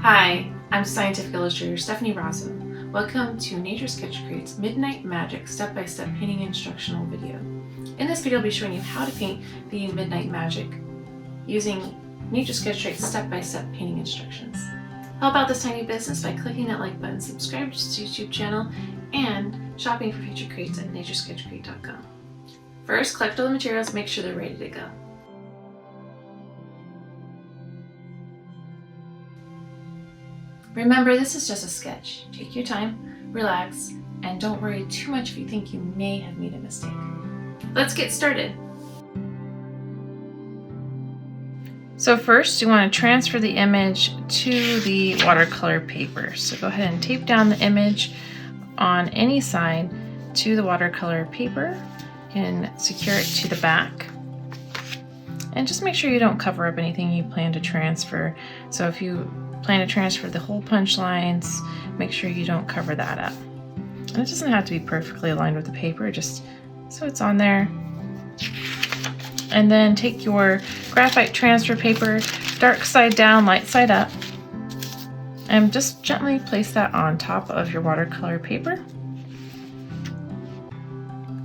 Hi, I'm Scientific Illustrator Stephanie Rozzo. Welcome to Nature Sketch Create's Midnight Magic step-by-step painting instructional video. In this video I'll be showing you how to paint the Midnight Magic using Nature Sketch Create's step-by-step painting instructions. Help out this tiny business by clicking that like button, subscribe to this YouTube channel, and shopping for future creates at naturesketchcreate.com. First, collect all the materials, make sure they're ready to go. Remember, this is just a sketch. Take your time, relax, and don't worry too much if you think you may have made a mistake. Let's get started. So first, you want to transfer the image to the watercolor paper. So go ahead and tape down the image on any side to the watercolor paper and secure it to the back. And just make sure you don't cover up anything you plan to transfer. So if you plan to transfer the whole punch lines, make sure you don't cover that up. And it doesn't have to be perfectly aligned with the paper, just so it's on there. And then take your graphite transfer paper, dark side down, light side up, and just gently place that on top of your watercolor paper.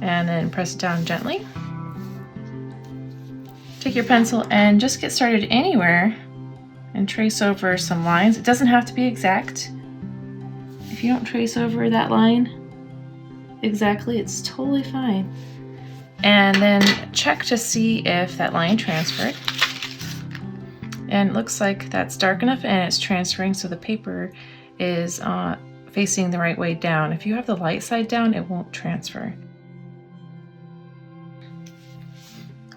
And then press it down gently. Take your pencil and just get started anywhere and trace over some lines. It doesn't have to be exact. If you don't trace over that line exactly, it's totally fine. And then check to see if that line transferred. And it looks like that's dark enough and it's transferring, so the paper is facing the right way down. If you have the light side down, it won't transfer.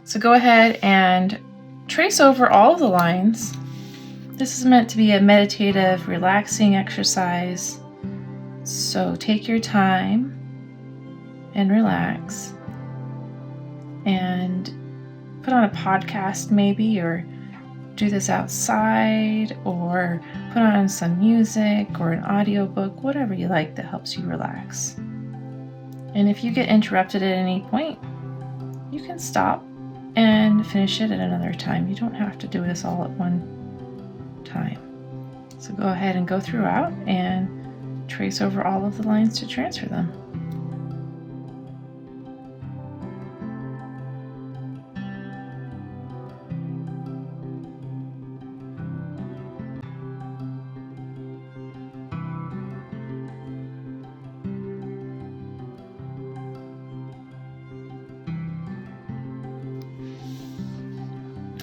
So go ahead and trace over all of the lines. This is meant to be a meditative, relaxing exercise. So take your time and relax. And put on a podcast maybe, or do this outside, or put on some music or an audiobook, whatever you like that helps you relax. And if you get interrupted at any point, you can stop and finish it at another time. You don't have to do this all at one time. So go ahead and go throughout and trace over all of the lines to transfer them.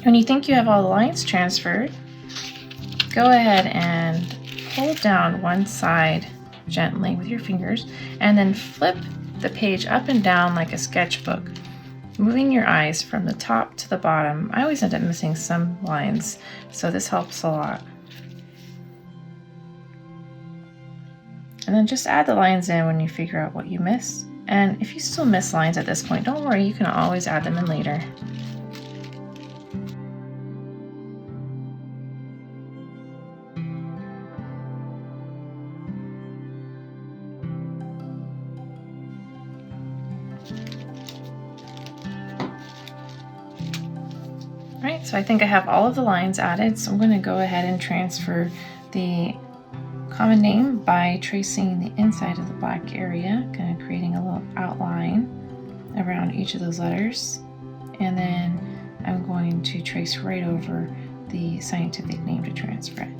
When you think you have all the lines transferred, go ahead and hold down one side gently with your fingers and then flip the page up and down like a sketchbook, moving your eyes from the top to the bottom. I always end up missing some lines, so this helps a lot. And then just add the lines in when you figure out what you missed. And if you still miss lines at this point, don't worry, you can always add them in later. Alright, so I think I have all of the lines added, so I'm going to go ahead and transfer the common name by tracing the inside of the black area, kind of creating a little outline around each of those letters. And then I'm going to trace right over the scientific name to transfer it.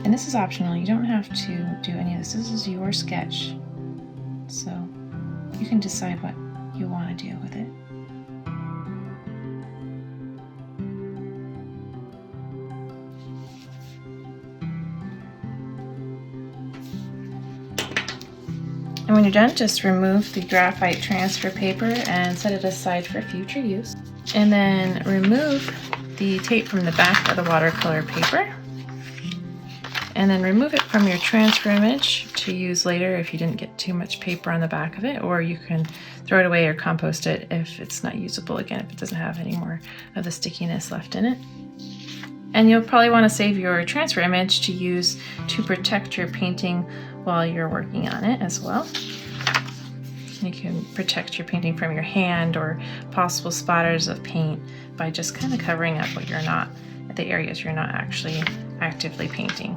And this is optional, you don't have to do any of this. This is your sketch, so you can decide what you want to do with it. And when you're done, just remove the graphite transfer paper and set it aside for future use. And then remove the tape from the back of the watercolor paper. And then remove it from your transfer image to use later if you didn't get too much paper on the back of it, or you can throw it away or compost it if it's not usable again, if it doesn't have any more of the stickiness left in it. And you'll probably want to save your transfer image to use to protect your painting while you're working on it as well. You can protect your painting from your hand or possible splatters of paint by just kind of covering up what you're not, the areas you're not actually actively painting.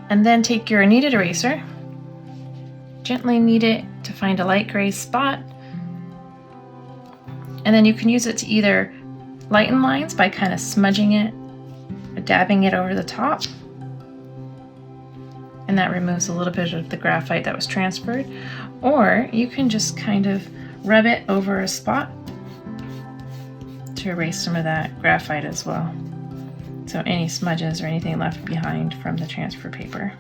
And then take your kneaded eraser, gently knead it to find a light gray spot, and then you can use it to either lighten lines by kind of smudging it or dabbing it over the top, and that removes a little bit of the graphite that was transferred, or you can just kind of rub it over a spot to erase some of that graphite as well. So any smudges or anything left behind from the transfer paper.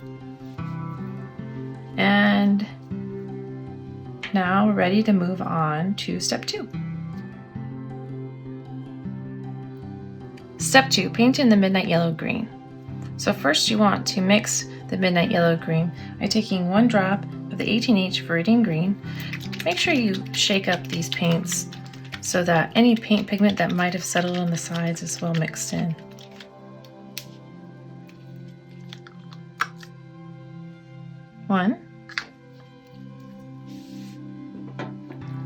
And now we're ready to move on to step 2. Step 2, paint in the midnight yellow green. So first you want to mix the midnight yellow green by taking 1 drop of the 18H Viridian green. Make sure you shake up these paints so that any paint pigment that might have settled on the sides is well mixed in. One.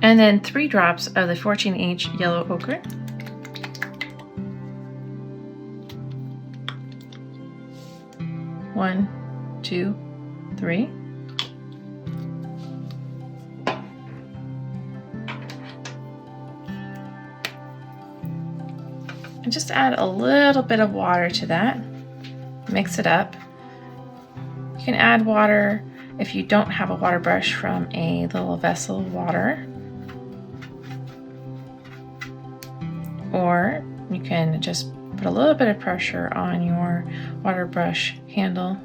And then 3 drops of the 14H yellow ochre. One, 2, 3. And just add a little bit of water to that. Mix it up. You can add water if you don't have a water brush from a little vessel of water. Or you can just put a little bit of pressure on your water brush handle,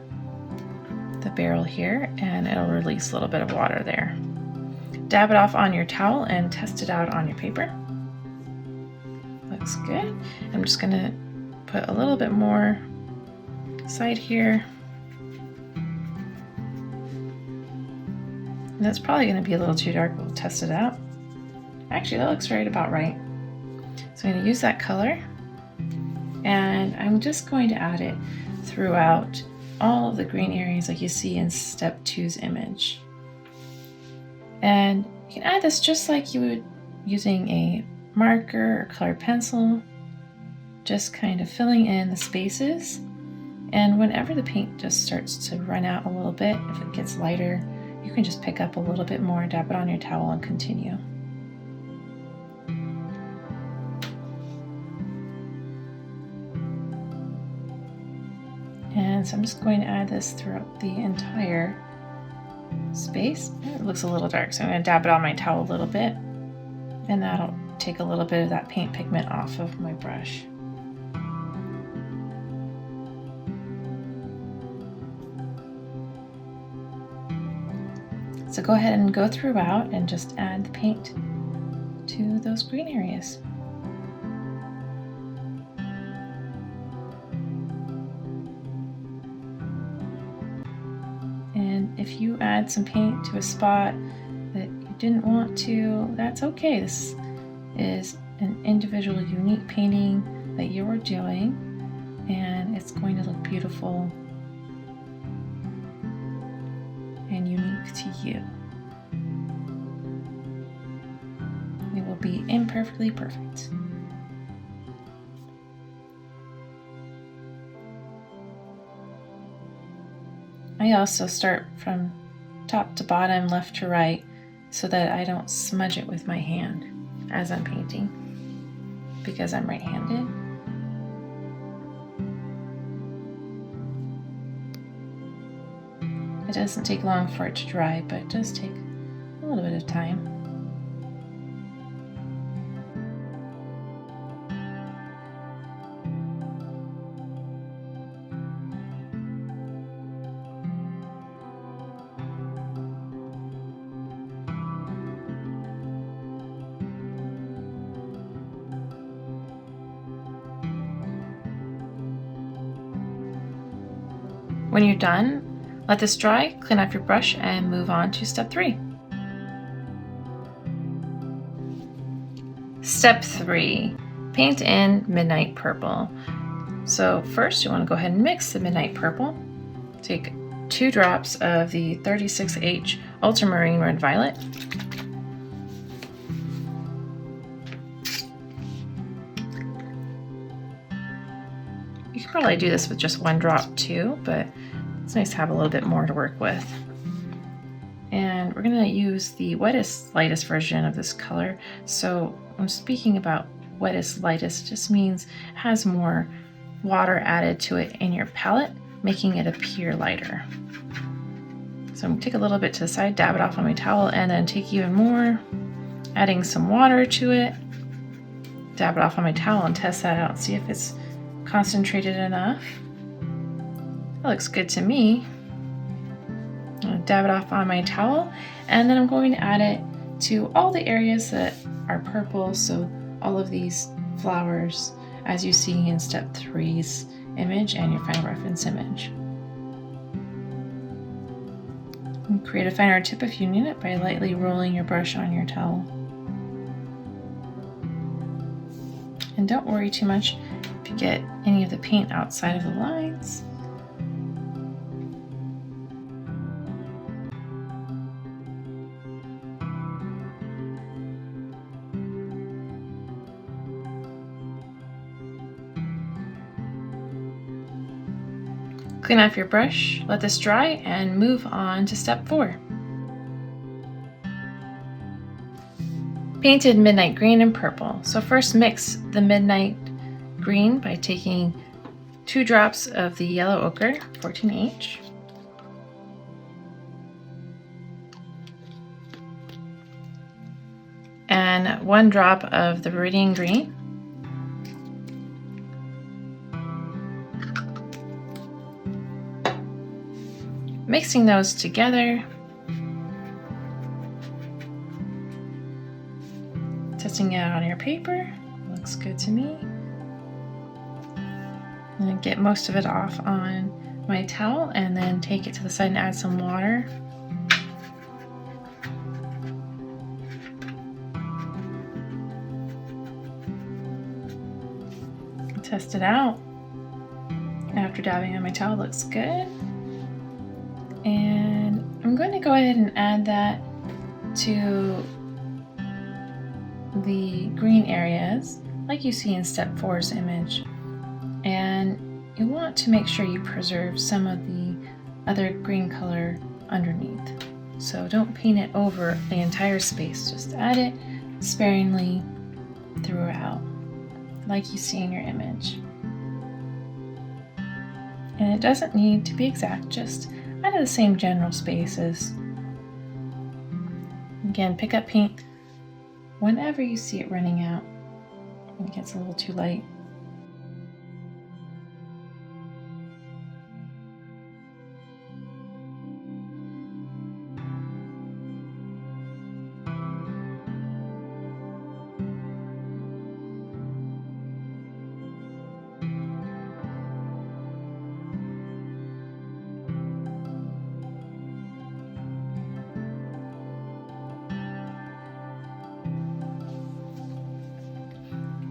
the barrel here, and it'll release a little bit of water there. Dab it off on your towel and test it out on your paper. Looks good. I'm just going to put a little bit more side here. And that's probably going to be a little too dark. We'll test it out. Actually, that looks right about right. So I'm going to use that color, and I'm just going to add it throughout all of the green areas like you see in step 2's image. And you can add this just like you would using a marker or colored pencil, just kind of filling in the spaces. And whenever the paint just starts to run out a little bit, if it gets lighter, you can just pick up a little bit more, dab it on your towel, and continue. And so I'm just going to add this throughout the entire space. It looks a little dark, so I'm going to dab it on my towel a little bit, and that'll take a little bit of that paint pigment off of my brush. So go ahead and go throughout and just add the paint to those green areas. And if you add some paint to a spot that you didn't want to, that's okay. This is an individual, unique painting that you're doing, and it's going to look beautiful and unique to you. It will be imperfectly perfect. I also start from top to bottom, left to right, so that I don't smudge it with my hand as I'm painting, because I'm right-handed. It doesn't take long for it to dry, but it does take a little bit of time. When you're done, let this dry, clean off your brush, and move on to step 3. Step 3, paint in midnight purple. So first you want to go ahead and mix the midnight purple. Take 2 drops of the 36H ultramarine red violet. You can probably do this with just one drop too, but it's nice to have a little bit more to work with. And we're going to use the wettest, lightest version of this color. So I'm speaking about wettest, lightest, just means it has more water added to it in your palette, making it appear lighter. So I'm going to take a little bit to the side, dab it off on my towel, and then take even more, adding some water to it, dab it off on my towel and test that out, see if it's concentrated enough. That looks good to me. I'll dab it off on my towel, and then I'm going to add it to all the areas that are purple, so all of these flowers as you see in step 3's image and your final reference image. And create a finer tip if you need it by lightly rolling your brush on your towel. And don't worry too much if you get any of the paint outside of the lines. Clean off your brush, let this dry, and move on to step 4. Painted midnight green and purple. So first mix the midnight green by taking 2 drops of the yellow ochre, 14H, and 1 drop of the viridian green, mixing those together, testing it out on your paper. Looks good to me. I'm going to get most of it off on my towel and then take it to the side and add some water. Test it out. After dabbing on my towel, looks good. And I'm going to go ahead and add that to the green areas like you see in step 4's image. And you want to make sure you preserve some of the other green color underneath. So don't paint it over the entire space, just add it sparingly throughout like you see in your image. And it doesn't need to be exact, just out of the same general spaces. Again, pick up paint whenever you see it running out when it gets a little too light.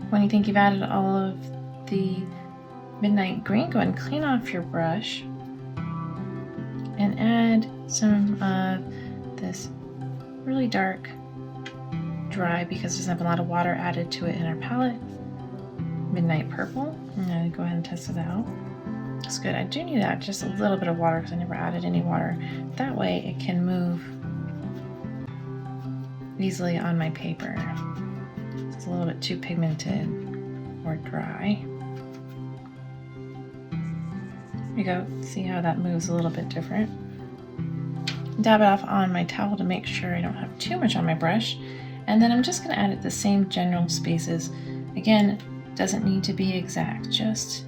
When you think you've added all of the midnight green, go ahead and clean off your brush and add some of this really dark dry, because it doesn't have a lot of water added to it in our palette, midnight purple. I'm going to go ahead and test it out. It's good. I do need to add just a little bit of water because I never added any water. That way it can move easily on my paper. It's a little bit too pigmented or dry. There you go. See how that moves a little bit different. Dab it off on my towel to make sure I don't have too much on my brush. And then I'm just going to add it the same general spaces. Again, doesn't need to be exact, just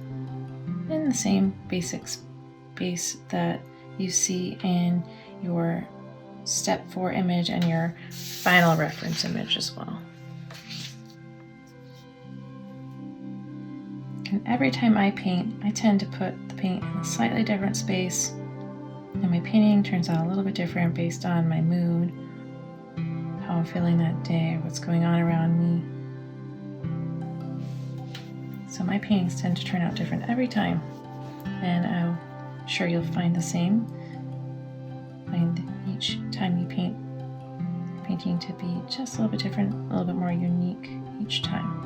in the same basic space that you see in your step 4 image and your final reference image as well. And every time I paint, I tend to put the paint in a slightly different space, and my painting turns out a little bit different based on my mood, how I'm feeling that day, what's going on around me. So my paintings tend to turn out different every time, and I'm sure you'll find the same. Find each time you paint, your painting to be just a little bit different, a little bit more unique each time.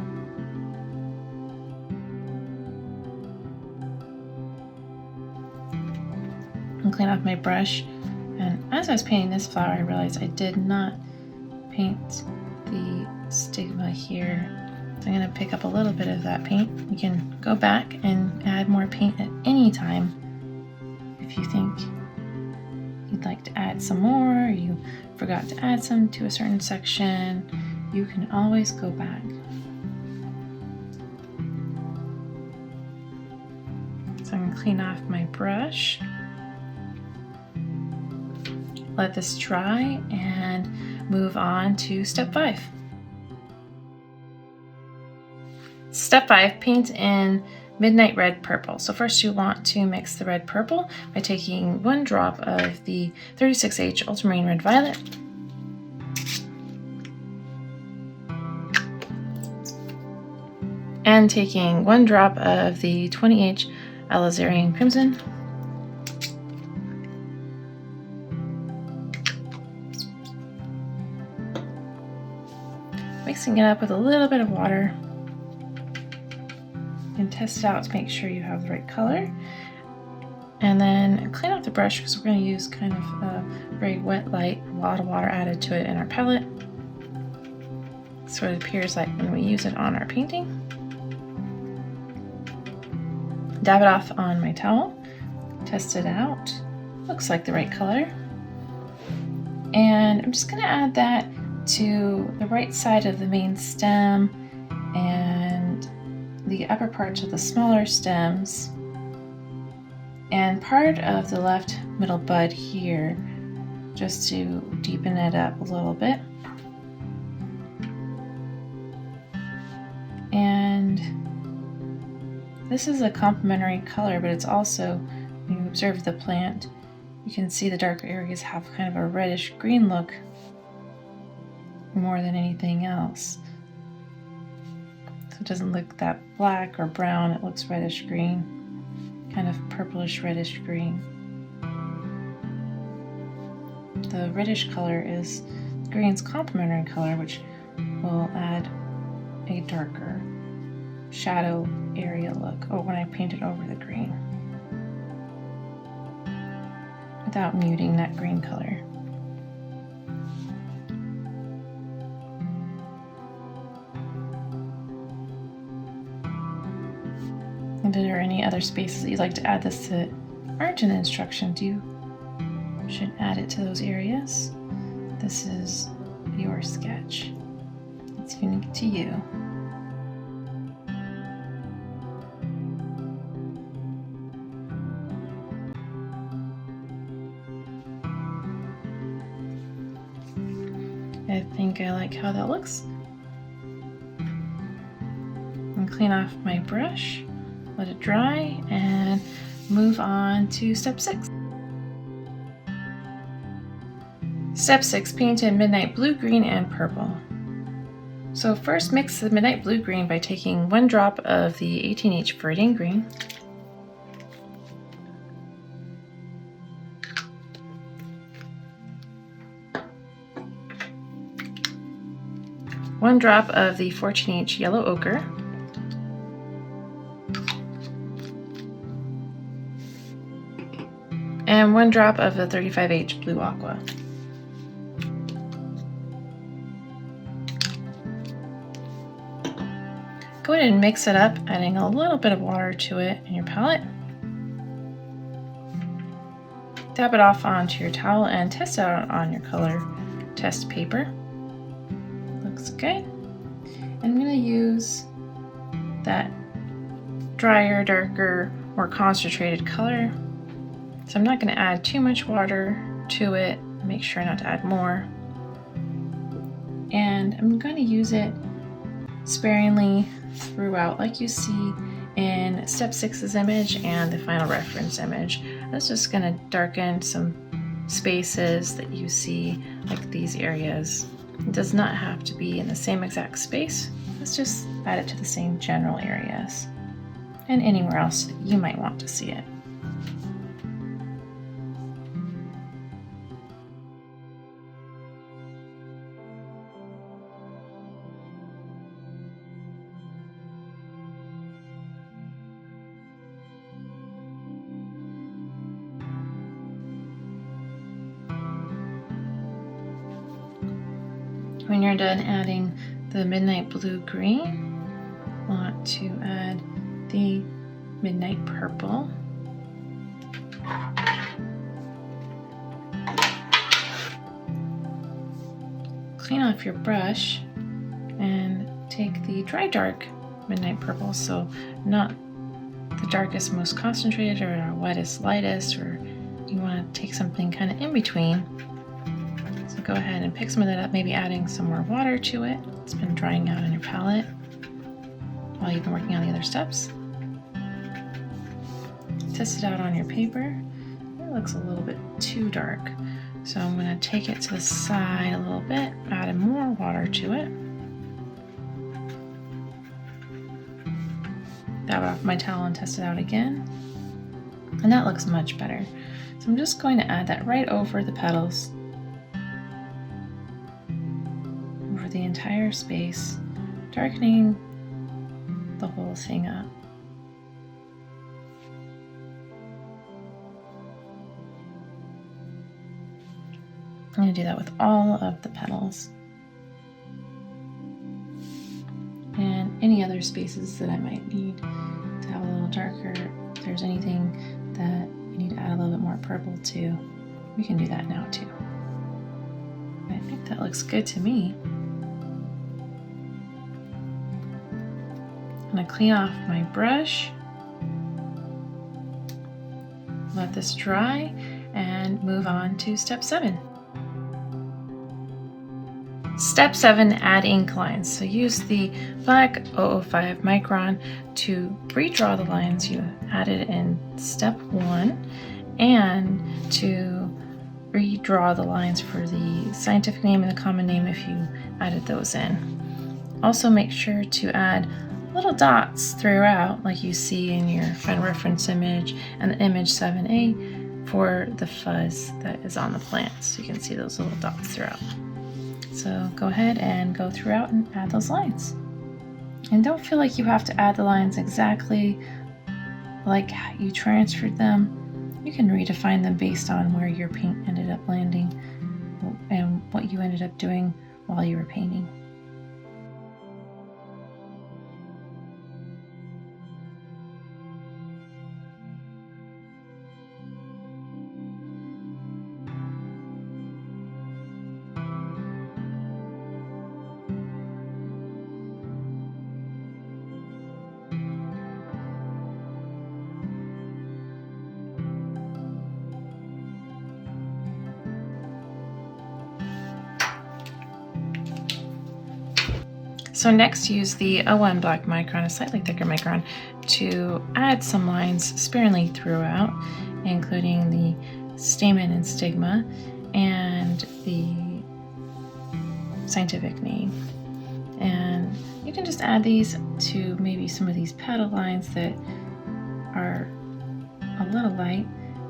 and clean off my brush. And as I was painting this flower, I realized I did not paint the stigma here. So I'm going to pick up a little bit of that paint. You can go back and add more paint at any time. If you think you'd like to add some more, or you forgot to add some to a certain section, you can always go back. So I'm going to clean off my brush. Let this dry and move on to step 5. Step 5, paint in Midnight Red Purple. So first you want to mix the red purple by taking 1 drop of the 36H Ultramarine Red Violet, and taking 1 drop of the 20H Alizarian Crimson, mixing it up with a little bit of water. And test it out to make sure you have the right color. And then clean off the brush because we're going to use kind of a very wet light, a lot of water added to it in our palette. So it appears like when we use it on our painting. Dab it off on my towel, test it out. Looks like the right color. And I'm just going to add that to the right side of the main stem and the upper parts of the smaller stems and part of the left middle bud here, just to deepen it up a little bit. And this is a complementary color, but it's also, when you observe the plant, you can see the darker areas have kind of a reddish green look more than anything else. So it doesn't look that black or brown, it looks reddish green, kind of purplish reddish green. The reddish color is green's complementary color, which will add a darker shadow area look when I paint it over the green, without muting that green color. And if there are any other spaces that you'd like to add this that aren't in the instructions, you should add it to those areas. This is your sketch. It's unique to you. I think I like how that looks. And clean off my brush. Let it dry and move on to step 6. Step 6, paint in Midnight Blue, Green, and Purple. So first mix the Midnight Blue Green by taking 1 drop of the 18H Viridian Green, one drop of the 14H Yellow Ochre, and 1 drop of the 35H Blue Aqua. Go ahead and mix it up, adding a little bit of water to it in your palette. Dab it off onto your towel and test it out on your color test paper. Looks good. And I'm going to use that drier, darker, more concentrated color. So I'm not going to add too much water to it. Make sure not to add more. And I'm going to use it sparingly throughout, like you see in step 6's image and the final reference image. That's just going to darken some spaces that you see, like these areas. It does not have to be in the same exact space. Let's just add it to the same general areas and anywhere else that you might want to see it. When you're done adding the midnight blue green, want to add the midnight purple. Clean off your brush and take the dry dark midnight purple, so not the darkest, most concentrated, or our wettest, lightest, or you want to take something kind of in between. So go ahead and pick some of that up, maybe adding some more water to it. It's been drying out on your palette while you've been working on the other steps. Test it out on your paper. It looks a little bit too dark, so I'm going to take it to the side a little bit, add more water to it. Dab it off my towel and test it out again. And that looks much better. So I'm just going to add that right over the petals, over the entire space, darkening the whole thing up. I'm going to do that with all of the petals. And any other spaces that I might need to have a little darker. If there's anything that you need to add a little bit more purple to, we can do that now too. I think that looks good to me. I'm going to clean off my brush, let this dry, and move on to step 7. Step 7, add ink lines. So use the black 005 micron to redraw the lines you added in step 1 and to redraw the lines for the scientific name and the common name if you added those in. Also make sure to add little dots throughout like you see in your final reference image and the image 7a for the fuzz that is on the plant. So you can see those little dots throughout. So go ahead and go throughout and add those lines. And don't feel like you have to add the lines exactly like you transferred them. You can redefine them based on where your paint ended up landing and what you ended up doing while you were painting. So next use the 01 black micron, a slightly thicker micron, to add some lines sparingly throughout, including the stamen and stigma and the scientific name. And you can just add these to maybe some of these petal lines that are a little light,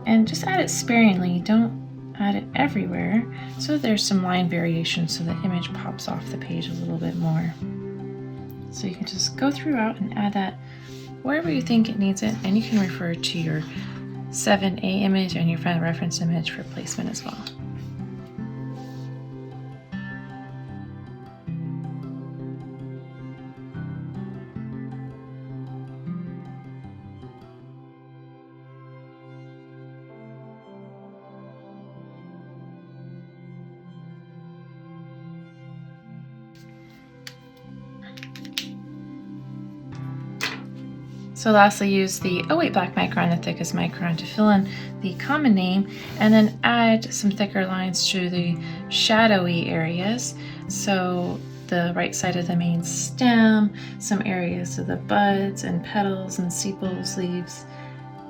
and just add it sparingly. Don't add it everywhere, so there's some line variation so the image pops off the page a little bit more. So you can just go throughout and add that wherever you think it needs it, and you can refer to your 7a image and your final reference image for placement as well. So lastly, use the 08 black micron, the thickest micron, to fill in the common name, and then add some thicker lines to the shadowy areas. So the right side of the main stem, some areas of the buds and petals and sepals, leaves,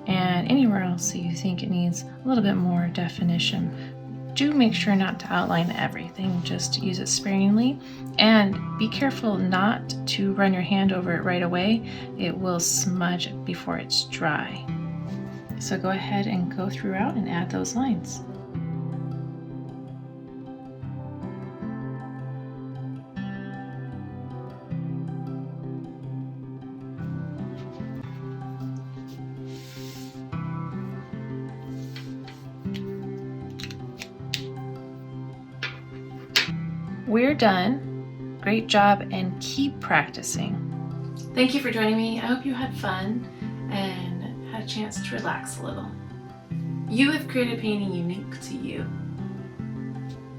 and anywhere else that you think it needs a little bit more definition. Do make sure not to outline everything, just use it sparingly, and be careful not to run your hand over it right away. It will smudge before it's dry. So go ahead and go throughout and add those lines. we're done. Great job, and keep practicing. Thank you for joining me. I hope you had fun and had a chance to relax a little. You have created a painting unique to you.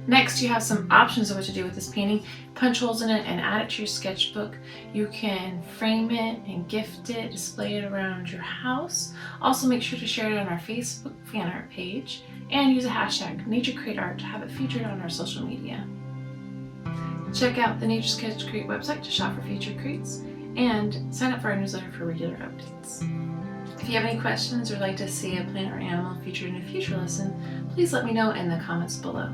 Next, you have some options of what to do with this painting. Punch holes in it and add it to your sketchbook. You can frame it and gift it, display it around your house. Also, make sure to share it on our Facebook fan art page and use a hashtag NatureCreateArt to have it featured on our social media. Check out the Nature Sketch Create website to shop for featured creates and sign up for our newsletter for regular updates. If you have any questions or like to see a plant or animal featured in a future lesson, please let me know in the comments below.